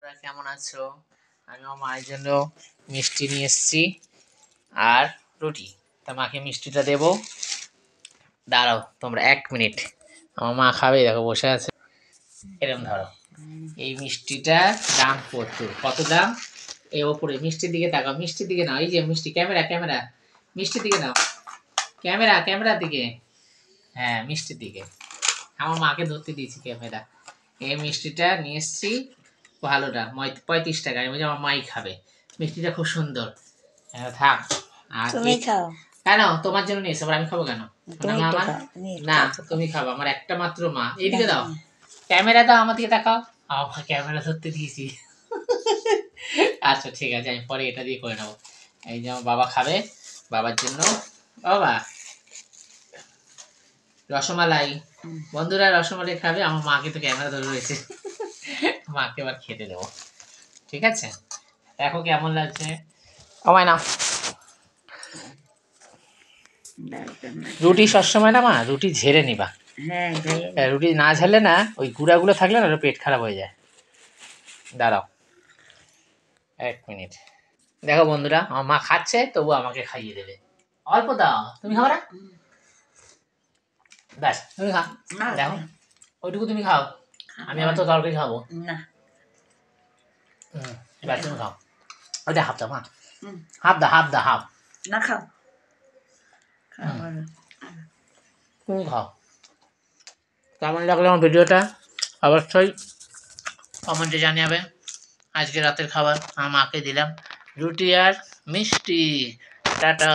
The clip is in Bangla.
তোমরা কেমন আছো? আমি আমার মায়ের জন্য মিষ্টি নিয়ে এসেছি আর রুটি। তা মাকে মিষ্টিটা দেবো। দাঁড়াও তোমরা 1 মিনিট, আমার মা খাবে, দেখো বসে আছে। এরকম ধরো, এই মিষ্টিটার দাম কত দাম? এই ওপরে মিষ্টির দিকে তাকাও, মিষ্টির দিকে নাও, এই যে মিষ্টি, ক্যামেরা ক্যামেরা, মিষ্টির দিকে নাও, ক্যামেরার দিকে, হ্যাঁ মিষ্টির দিকে। আমার মাকে ধরতে দিয়েছি ক্যামেরা। এই মিষ্টিটা নিয়ে এসেছি, ভালোটা 35 টাকা। আমি বলছি আমার মাই খাবে, মিষ্টিটা খুব সুন্দর। থাক। আর তুমি খাও। কেন তোমার জন্য নিয়েছি, আবার আমি খাবো কেন? তুমি মা একটু আমার, খাও, না তুমি খাবো, আমার একটা মাত্র মা। এইদিকে দাও, ক্যামেরা দাও, আমার দিকে তাকাও। আমার ক্যামেরা ধরতে দিয়েছি। আচ্ছা ঠিক আছে, আমি পরে এটা দিয়ে করে নেবো। এই যে আমার বাবা খাবে, বাবার জন্য। বাবা রসমালাই, বন্ধুরা রসমালাই খাবে, আমার মাকে তো ক্যামেরা ধরে রয়েছে। মাকে এবার খেতে দেবো, ঠিক আছে? দেখো কেমন লাগছে। আমায় না, রুটি সবসময় না মা, রুটি ঝেড়ে নিবা। হ্যাঁ, রুটি না ঝাড়লে না, ওই গুঁড়াগুলো থাকলে না, পেট খারাপ হয়ে যায়। দাঁড়াও 1 মিনিট। দেখো বন্ধুরা, আমার মা খাচ্ছে, তবু আমাকে খাইয়ে দেবে। অল্প দাও, তুমি খাও না? ব্যাস তুমি খাও, দেখো ওইটুকু তুমি খাও, আমি আবার তো তরকারি খাবো না। ব্যাস তুমি খাও, ওইটা হাফ দাও মা, হাফ না খাও, তুমি খাও। কেমন লাগলো আমার ভিডিওটা অবশ্যই কমেন্টে জানাবে। আজকে রাতের খাবার আমার মাকে দিলাম, রুটি আর মিষ্টি। টাটা।